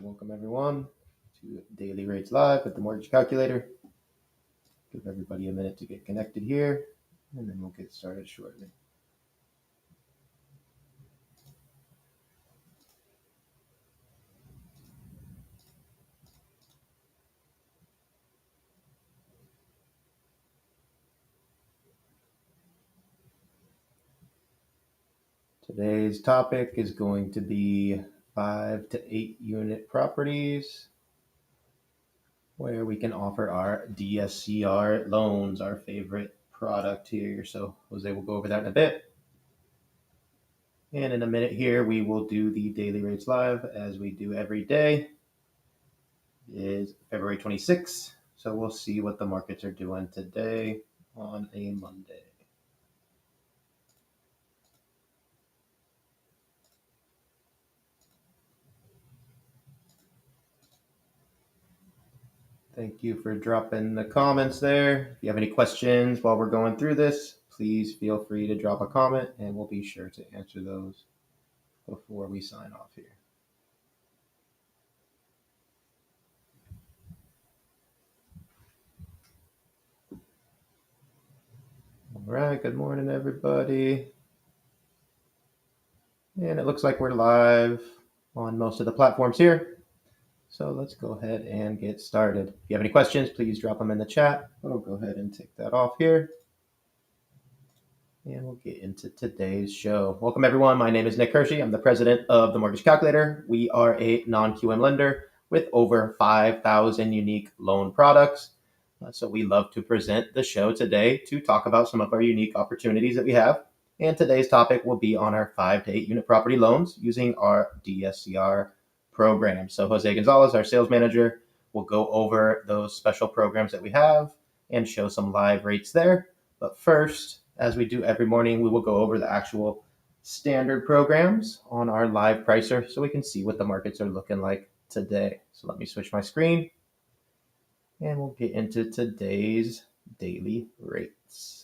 Welcome everyone to Daily Rates Live with the Mortgage Calculator. Give everybody a minute to get connected here, and then we'll get started shortly. Today's topic is going to be 5 to 8 unit properties where we can offer our DSCR loans, our favorite product here. So Jose will go over that in a bit. And in a minute here, we will do the Daily Rates Live as we do every day. It is February 26th. So we'll see what the markets are doing today on a Monday. Thank you for dropping the comments there. If you have any questions while we're going through this, please feel free to drop a comment and we'll be sure to answer those before we sign off here. All right, good morning, everybody. And it looks like we're live on most of the platforms here. So let's go ahead and get started. If you have any questions, please drop them in the chat. I'll go ahead and take that off here. And we'll get into today's show. Welcome, everyone. My name is Nick Hershey. I'm the president of the Mortgage Calculator. We are a non-QM lender with over 5,000 unique loan products. So we love to present the show today to talk about some of our unique opportunities that we have. And today's topic will be on our 5 to 8 unit property loans using our DSCR program. So Jose Gonzalez, our sales manager, will go over those special programs that we have and show some live rates there. But first, as we do every morning, we will go over the actual standard programs on our live pricer so we can see what the markets are looking like today. So let me switch my screen and we'll get into today's daily rates.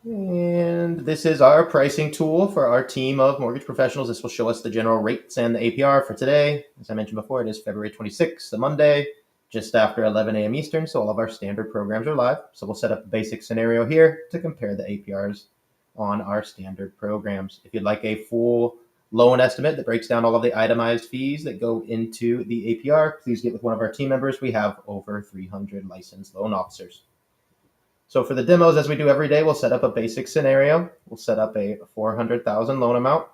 And this is our pricing tool for our team of mortgage professionals. This will show us the general rates and the APR for today. As I mentioned before, it is February 26th, the Monday, just after 11 a.m. Eastern. So all of our standard programs are live. So we'll set up a basic scenario here to compare the APRs on our standard programs. If you'd like a full loan estimate that breaks down all of the itemized fees that go into the APR, please get with one of our team members. We have over 300 licensed loan officers. So for the demos, as we do every day, we'll set up a basic scenario. We'll set up a $400,000 loan amount,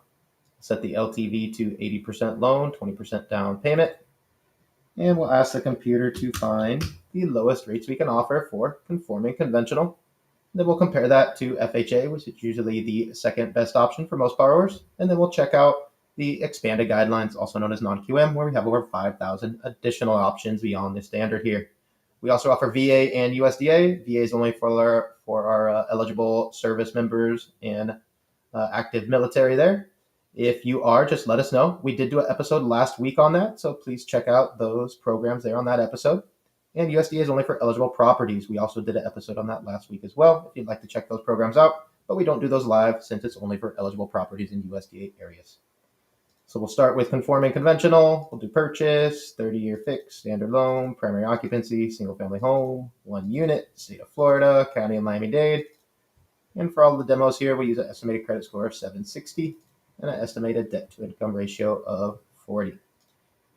set the LTV to 80% loan, 20% down payment, and we'll ask the computer to find the lowest rates we can offer for conforming conventional. Then we'll compare that to FHA, which is usually the second best option for most borrowers. And then we'll check out the expanded guidelines, also known as non-QM, where we have over 5,000 additional options beyond the standard here. We also offer VA and USDA. VA is only for our eligible service members and active military there. If you are, just let us know. We did do an episode last week on that, so please check out those programs there on that episode. And USDA is only for eligible properties. We also did an episode on that last week as well, if you'd like to check those programs out. But we don't do those live since it's only for eligible properties in USDA areas. So we'll start with conforming conventional. We'll do purchase, 30-year fixed, standard loan, primary occupancy, single-family home, 1 unit, state of Florida, county of Miami-Dade. And for all the demos here, we use an estimated credit score of 760 and an estimated debt-to-income ratio of 40.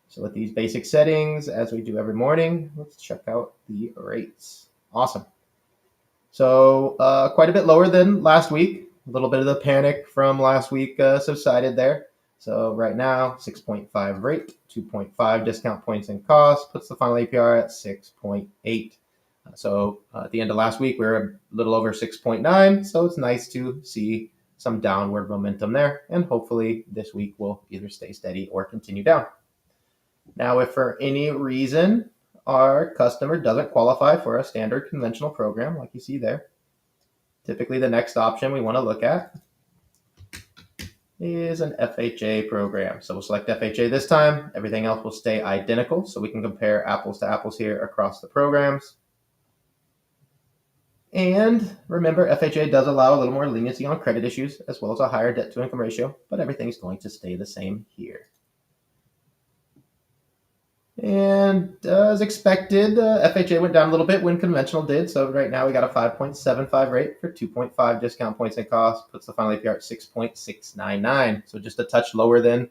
So with these basic settings, as we do every morning, let's check out the rates. Awesome. So quite a bit lower than last week. A little bit of the panic from last week subsided there. So right now, 6.5 rate, 2.5 discount points and cost, puts the final APR at 6.8. So at the end of last week, we were a little over 6.9. So it's nice to see some downward momentum there. And hopefully this week will either stay steady or continue down. Now, if for any reason our customer doesn't qualify for a standard conventional program, like you see there, typically the next option we want to look at is an FHA program. So we'll select FHA this time. Everything else will stay identical, so we can compare apples to apples here across the programs. And remember, FHA does allow a little more leniency on credit issues as well as a higher debt to income ratio, but everything's going to stay the same here. And as expected, FHA went down a little bit when conventional did. So right now we got a 5.75 rate for 2.5 discount points and cost, puts the final APR at 6.699. So just a touch lower than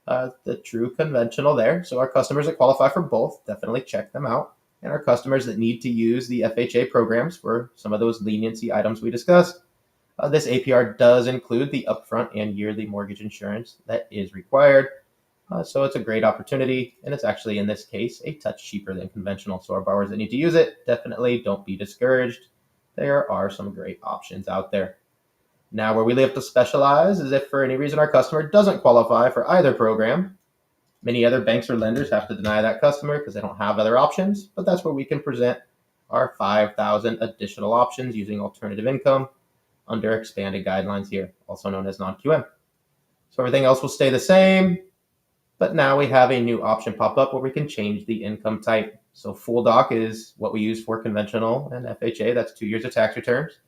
the true conventional there. So our customers that qualify for both, definitely check them out. And our customers that need to use the FHA programs for some of those leniency items we discussed, this APR does include the upfront and yearly mortgage insurance that is required. So it's a great opportunity, and it's actually, in this case, a touch cheaper than conventional. So our borrowers that need to use it, definitely don't be discouraged. There are some great options out there. Now, where we have to specialize is if for any reason our customer doesn't qualify for either program. Many other banks or lenders have to deny that customer because they don't have other options, but that's where we can present our 5,000 additional options using alternative income under expanded guidelines here, also known as non-QM. So everything else will stay the same, but now we have a new option pop up where we can change the income type. So full doc is what we use for conventional and FHA. That's 2 years of tax returns.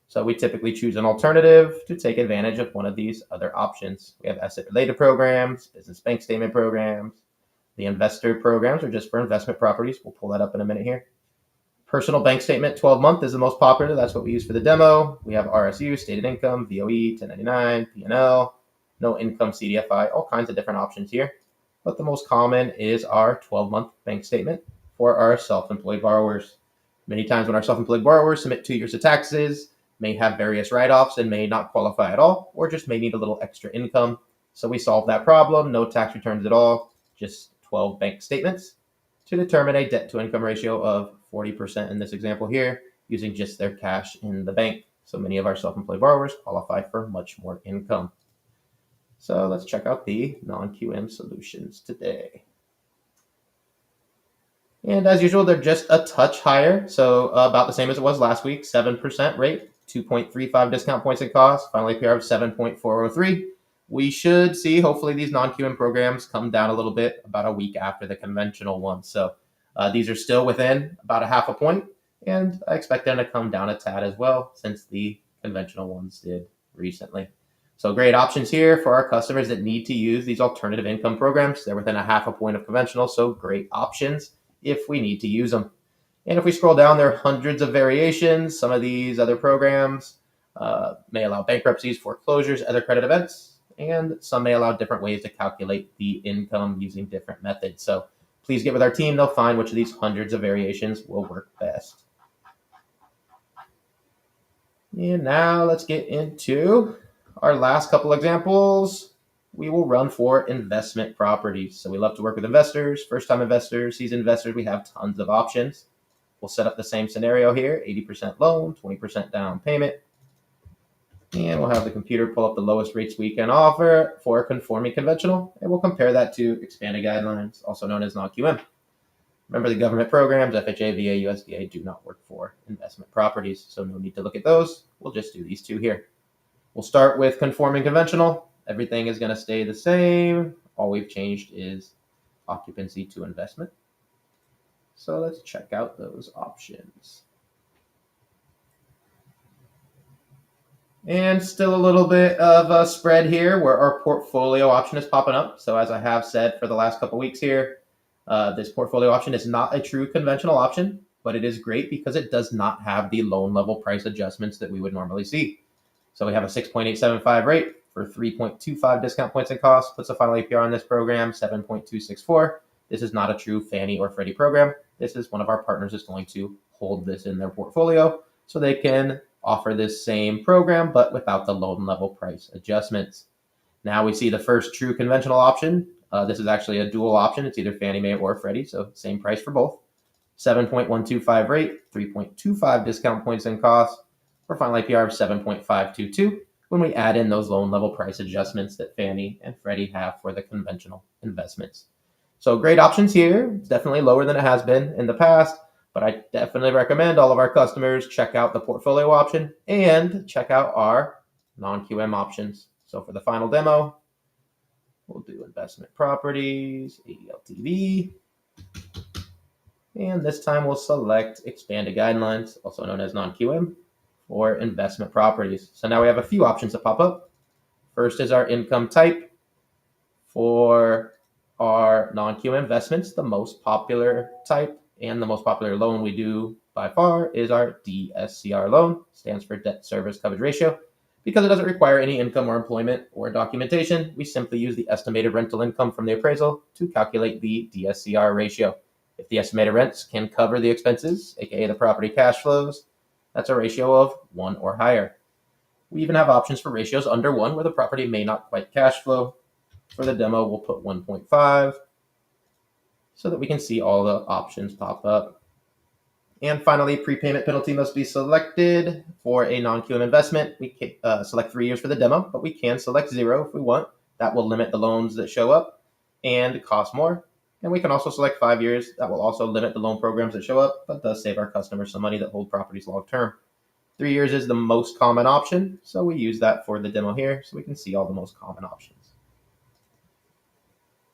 So we typically choose an alternative to take advantage of one of these other options. We have asset-related programs, business bank statement programs. The investor programs are just for investment properties. We'll pull that up in a minute here. Personal bank statement 12-month is the most popular. That's what we use for the demo. We have RSU, stated income, VOE, 1099, P&L, no income CDFI, all kinds of different options here. But the most common is our 12-month bank statement for our self-employed borrowers. Many times when our self-employed borrowers submit 2 years of taxes, may have various write-offs and may not qualify at all, or just may need a little extra income. So we solve that problem, no tax returns at all, just 12 bank statements to determine a debt to income ratio of 40% in this example here, using just their cash in the bank. So many of our self-employed borrowers qualify for much more income. So let's check out the non-QM solutions today. And as usual, they're just a touch higher. So about the same as it was last week, 7% rate, 2.35 discount points and cost, final APR of 7.403. We should see, hopefully, these non-QM programs come down a little bit about a week after the conventional ones. So these are still within about a half a point, and I expect them to come down a tad as well since the conventional ones did recently. So great options here for our customers that need to use these alternative income programs. They're within a half a point of conventional, so great options if we need to use them. And if we scroll down, there are hundreds of variations. Some of these other programs may allow bankruptcies, foreclosures, other credit events, and some may allow different ways to calculate the income using different methods. So please get with our team. They'll find which of these hundreds of variations will work best. And now let's get into our last couple examples. We will run for investment properties. So we love to work with investors, first-time investors, seasoned investors. We have tons of options. We'll set up the same scenario here, 80% loan, 20% down payment. And we'll have the computer pull up the lowest rates we can offer for conforming conventional, and we'll compare that to expanded guidelines, also known as non-QM. Remember, the government programs, FHA, VA, USDA, do not work for investment properties, so no need to look at those. We'll just do these two here. We'll start with conforming conventional. Everything is going to stay the same. All we've changed is occupancy to investment. So let's check out those options. And still a little bit of a spread here where our portfolio option is popping up. So as I have said for the last couple weeks here, this portfolio option is not a true conventional option, but it is great because it does not have the loan level price adjustments that we would normally see. So we have a 6.875 rate for 3.25 discount points and costs, puts the final APR on this program, 7.264. This is not a true Fannie or Freddie program. This is one of our partners is going to hold this in their portfolio so they can offer this same program, but without the loan level price adjustments. Now we see the first true conventional option. This is actually a dual option. It's either Fannie Mae or Freddie, so same price for both. 7.125 rate, 3.25 discount points and costs, for final APR of 7.522 when we add in those loan level price adjustments that Fannie and Freddie have for the conventional investments. So great options here. It's definitely lower than it has been in the past, but I definitely recommend all of our customers check out the portfolio option and check out our non-QM options. So for the final demo, we'll do investment properties, ADLTV. And this time we'll select expanded guidelines, also known as non-QM, for investment properties. So now we have a few options that pop up. First is our income type. For our non-QM investments, the most popular type and the most popular loan we do by far is our DSCR loan, stands for debt service coverage ratio. Because it doesn't require any income or employment or documentation, we simply use the estimated rental income from the appraisal to calculate the DSCR ratio. If the estimated rents can cover the expenses, aka the property cash flows, that's a ratio of 1 or higher. We even have options for ratios under 1 where the property may not quite cash flow. For the demo, we'll put 1.5 so that we can see all the options pop up. And finally, prepayment penalty must be selected for a non-QM investment. We can select 3 years for the demo, but we can select 0 if we want. That will limit the loans that show up and cost more. And we can also select 5 years. That will also limit the loan programs that show up, but does save our customers some money that hold properties long term. 3 years is the most common option, so we use that for the demo here so we can see all the most common options.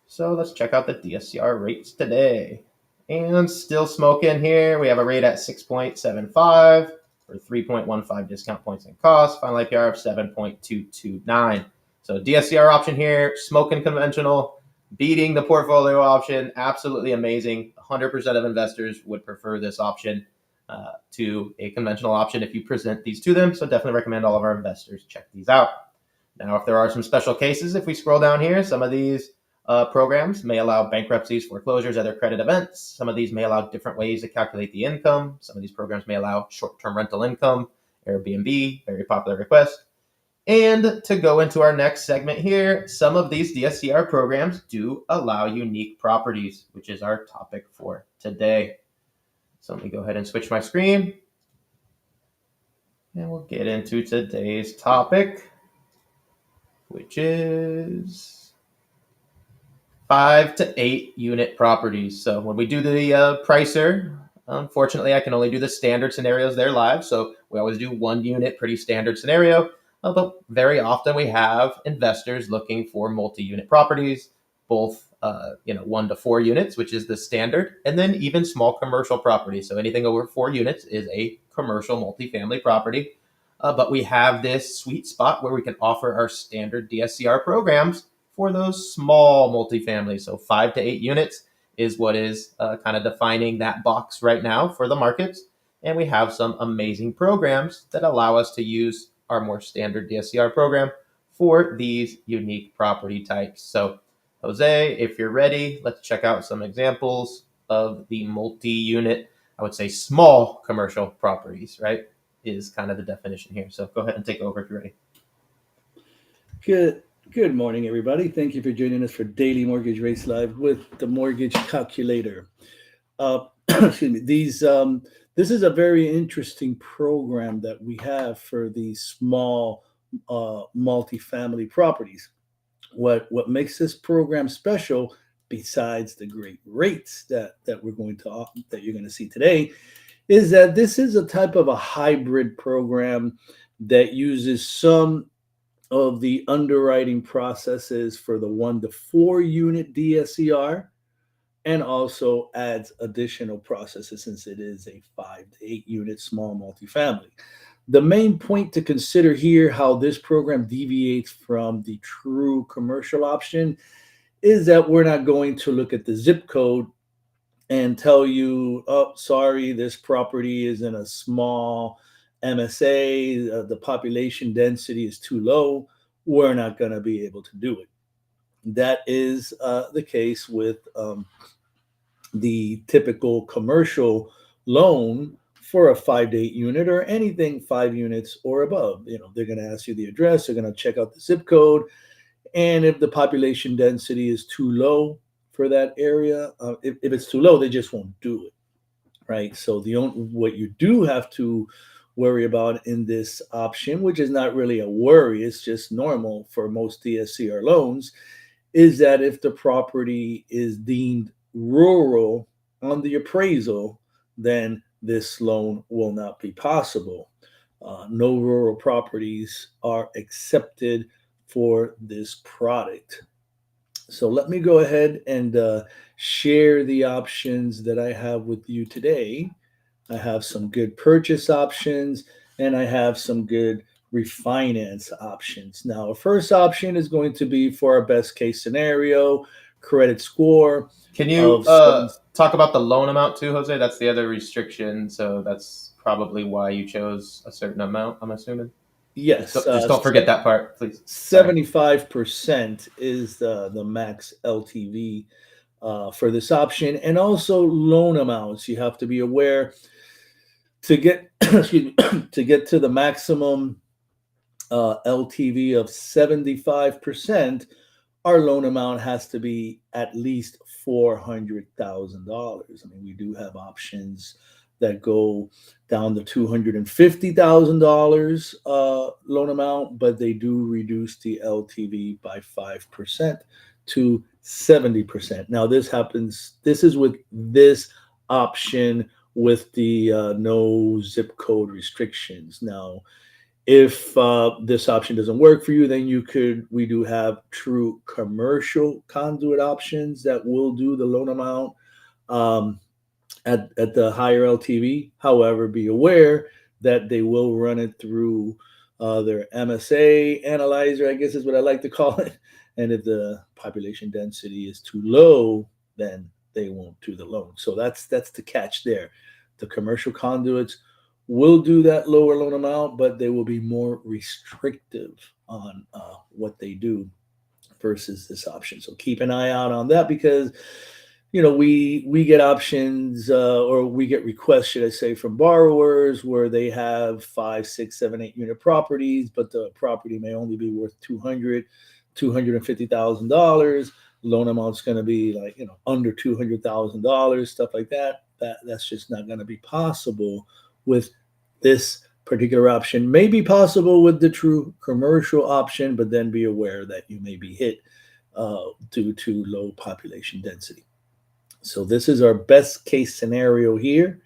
So let's check out the DSCR rates today. And still smoking here. We have a rate at 6.75 for 3.15 discount points and cost. Final APR of 7.229. So DSCR option here, smoking conventional, beating the portfolio option. Absolutely amazing. 100% of investors would prefer this option to a conventional option if you present these to them. So definitely recommend all of our investors check these out. Now, if there are some special cases, if we scroll down here, some of these programs may allow bankruptcies, foreclosures, other credit events. Some of these may allow different ways to calculate the income. Some of these programs may allow short-term rental income, Airbnb, very popular request. And to go into our next segment here, some of these DSCR programs do allow unique properties, which is our topic for today. So let me go ahead and switch my screen. And we'll get into today's topic, which is 5 to 8 unit properties. So when we do the pricer, unfortunately, I can only do the standard scenarios there live. So we always do 1 unit, pretty standard scenario. But very often we have investors looking for multi-unit properties, both 1 to 4 units, which is the standard, and then even small commercial properties. So anything over 4 units is a commercial multifamily property. But we have this sweet spot where we can offer our standard DSCR programs for those small multifamilies. So 5 to 8 units is what is kind of defining that box right now for the markets. And we have some amazing programs that allow us to use our more standard DSCR program for these unique property types. So Jose, if you're ready, let's check out some examples of the multi-unit, I would say small commercial properties, right? Is kind of the definition here. So go ahead and take over if you're ready. Good morning, everybody. Thank you for joining us for Daily Mortgage Rates Live with the Mortgage Calculator. Excuse me. This is a very interesting program that we have for these small multifamily properties. What makes this program special, besides the great rates that you're going to see today, is that this is a type of a hybrid program that uses some of the underwriting processes for the 1 to 4 unit DSCR and also adds additional processes since it is a 5 to 8 unit small multifamily. The main point to consider here, how this program deviates from the true commercial option, is that we're not going to look at the zip code and tell you, oh, sorry, this property is in a small MSA, the population density is too low, we're not going to be able to do it. That is the case with the typical commercial loan for a 5 to 8 unit or anything 5 units or above. They're going to ask you the address, they're going to check out the zip code, and if the population density is too low for that area, if it's too low, they just won't do it, right? So what you do have to worry about in this option, which is not really a worry, it's just normal for most DSCR loans, is that if the property is deemed rural on the appraisal, then this loan will not be possible. No rural properties are accepted for this product. So let me go ahead and share the options that I have with you today. I have some good purchase options and I have some good refinance options. Now, our first option is going to be for our best case scenario, credit score Can you of seven. talk about the loan amount too, Jose? That's the other restriction. So that's probably why you chose a certain amount. I'm assuming. Yes, Just don't forget that part, please. Sorry. 75% is the max LTV for this option, and also loan amounts. You have to be aware to get excuse me, to get to the maximum LTV of 75%, our loan amount has to be at least $400,000. I mean, we do have options that go down to $250,000 loan amount, but they do reduce the LTV by 5% to 70%. Now, this is with this option with the no zip code restrictions. Now, if this option doesn't work for you, then we do have true commercial conduit options that will do the loan amount um, at the higher LTV. However, be aware that they will run it through their MSA analyzer, I guess is what I like to call it. And if the population density is too low, then they won't do the loan. So that's the catch there. The commercial conduits will do that lower loan amount, but they will be more restrictive on what they do versus this option. So keep an eye out on that because we get options or we get requests, should I say, from borrowers where they have 5, 6, 7, 8 unit properties, but the property may only be worth $250,000. Loan amount's going to be like under $200,000, stuff like that. That's just not going to be possible with this particular option. May be possible with the true commercial option, but then be aware that you may be hit due to low population density. So this is our best case scenario here,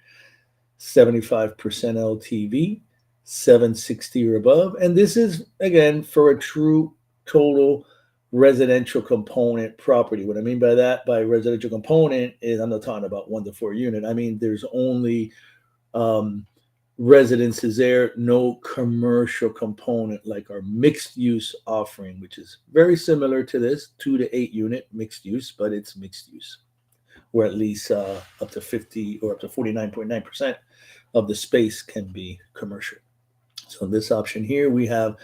75% LTV, 760 or above. And this is, again, for a true total residential component property. What I mean by that, by residential component, is I'm not talking about 1 to 4 unit. I mean, there's only residences there, no commercial component like our mixed use offering, which is very similar to this 2 to 8 unit mixed use, but it's mixed use, where at least up to 50 or up to 49.9% of the space can be commercial. So in this option here, we have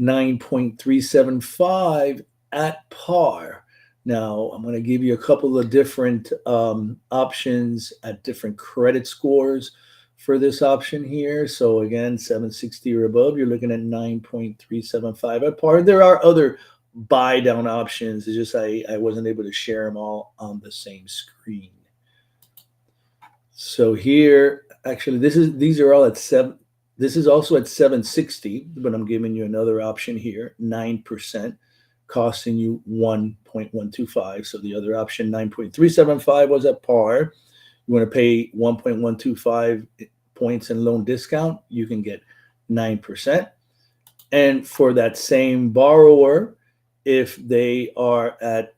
9.375 at par. Now, I'm going to give you a couple of different options at different credit scores for this option here. So again, 760 or above, you're looking at 9.375 at par. There are other buy down options. It's just I wasn't able to share them all on the same screen. So here, actually, these are all at 7. This is also at 760, but I'm giving you another option here, 9%, costing you 1.125. So the other option, 9.375, was at par. You want to pay 1.125 points in loan discount, you can get 9%. And for that same borrower, if they are at,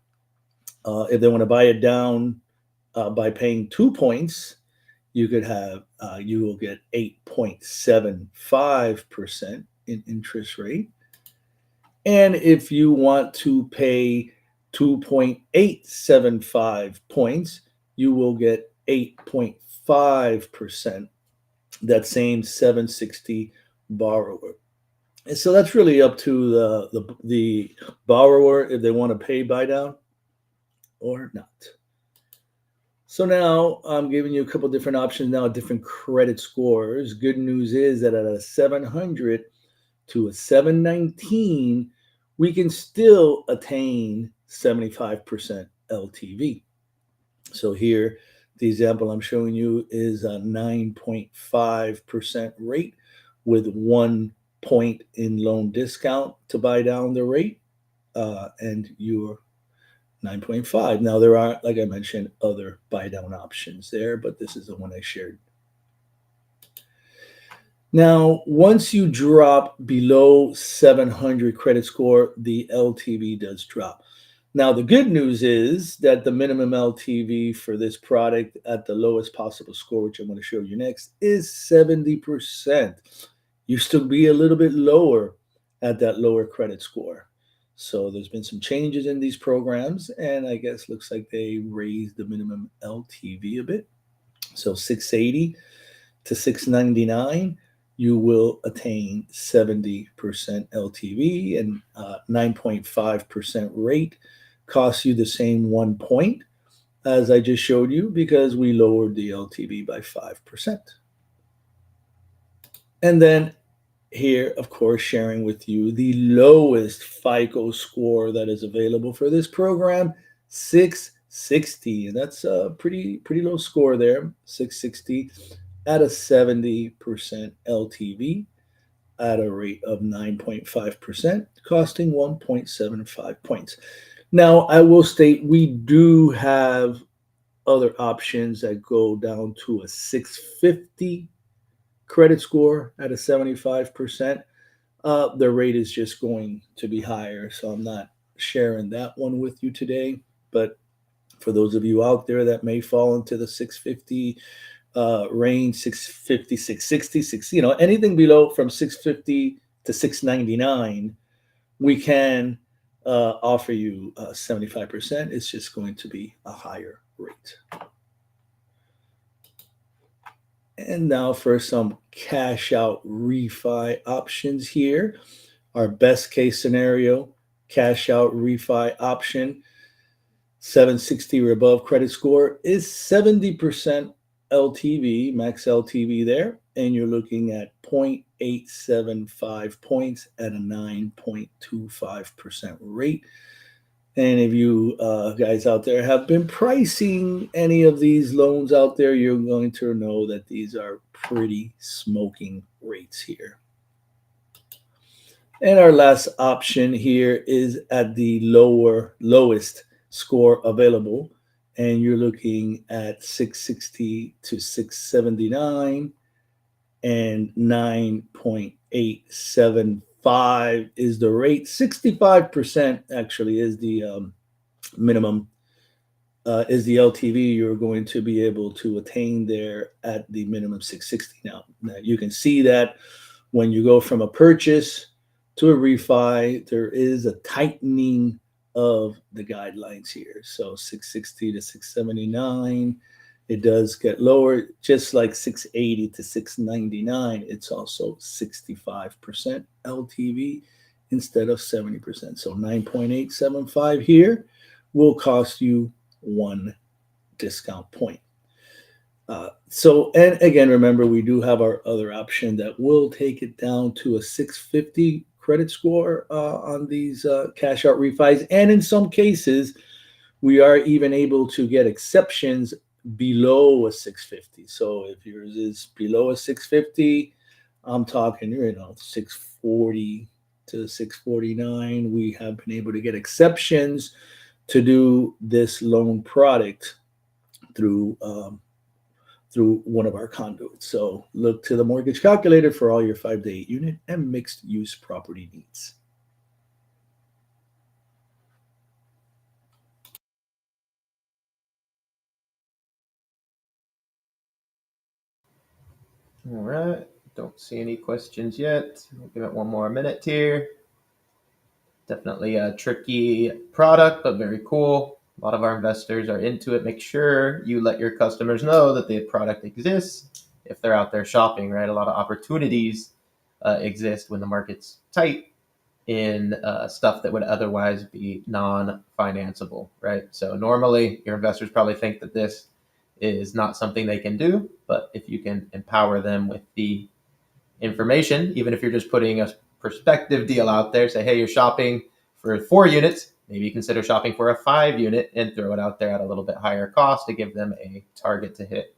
if they want to buy it down by paying 2 points, you will get 8.75% in interest rate. And if you want to pay 2.875 points, you will get 8.5%, that same 760 borrower. And so that's really up to the borrower if they want to pay buy down or not. So now I'm giving you a couple different options now, different credit scores. Good news is that at a 700 to a 719, we can still attain 75% LTV. So here, the example I'm showing you is a 9.5% rate with 1 point in loan discount to buy down the rate, and you're 9.5. Now, there are, like I mentioned, other buy down options there, but this is the one I shared. Now, once you drop below 700 credit score, the LTV does drop. Now, the good news is that the minimum LTV for this product at the lowest possible score, which I'm going to show you next, is 70%. Used to be a little bit lower at that lower credit score. So there's been some changes in these programs, and I guess looks like they raised the minimum LTV a bit. So 680 to 699, you will attain 70% LTV, and 9.5% rate costs you the same 1 point as I just showed you because we lowered the LTV by 5%. And then here, of course, sharing with you the lowest FICO score that is available for this program, 660. And that's a pretty low score there, 660 at a 70% LTV at a rate of 9.5%, costing 1.75 points. Now, I will state we do have other options that go down to a 650 credit score at a 75%. The rate is just going to be higher, so I'm not sharing that one with you today. But for those of you out there that may fall into the 650 range, 650, 660, anything below from 650 to 699, we can offer you 75%. It's just going to be a higher rate. And now for some cash out refi options here. Our best case scenario, cash out refi option, 760 or above credit score is 70% LTV, max LTV there, and you're looking at 0.875 points at a 9.25% rate. And if you guys out there have been pricing any of these loans out there, you're going to know that these are pretty smoking rates here. And our last option here is at the lowest score available, and you're looking at 660 to 679, and 9.875 is the rate. 65% actually is the minimum, is the LTV you're going to be able to attain there at the minimum 660. Now you can see that when you go from a purchase to a refi, there is a tightening of the guidelines here. So 660 to 679, it does get lower, just like 680 to 699. It's also 65% LTV instead of 70%. So 9.875 here will cost you 1 discount point. And again, remember, we do have our other option that will take it down to a 650 credit score on these cash out refis. And in some cases, we are even able to get exceptions below a 650. So if yours is below a 650, I'm talking, 640 to 649, we have been able to get exceptions to do this loan product through one of our conduits. So look to the mortgage calculator for all your 5 to 8 unit and mixed use property needs. All right. Don't see any questions yet. We'll give it one more minute here. Definitely a tricky product, but very cool. A lot of our investors are into it. Make sure you let your customers know that the product exists if they're out there shopping, right? A lot of opportunities exist when the market's tight in stuff that would otherwise be non-financeable, right? So normally your investors probably think that this is not something they can do, but if you can empower them with the information, even if you're just putting a prospective deal out there, say, hey, you're shopping for 4 units, maybe consider shopping for a 5 unit and throw it out there at a little bit higher cost to give them a target to hit.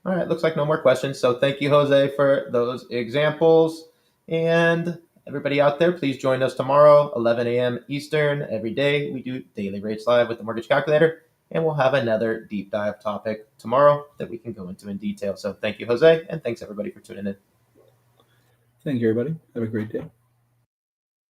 All right, looks like no more questions. So thank you, Jose, for those examples. And everybody out there, please join us tomorrow, 11 a.m. Eastern. Every day we do Daily Rates Live with the Mortgage Calculator, and we'll have another deep dive topic tomorrow that we can go into in detail. So thank you, Jose, and thanks everybody for tuning in. Thank you, everybody. Have a great day.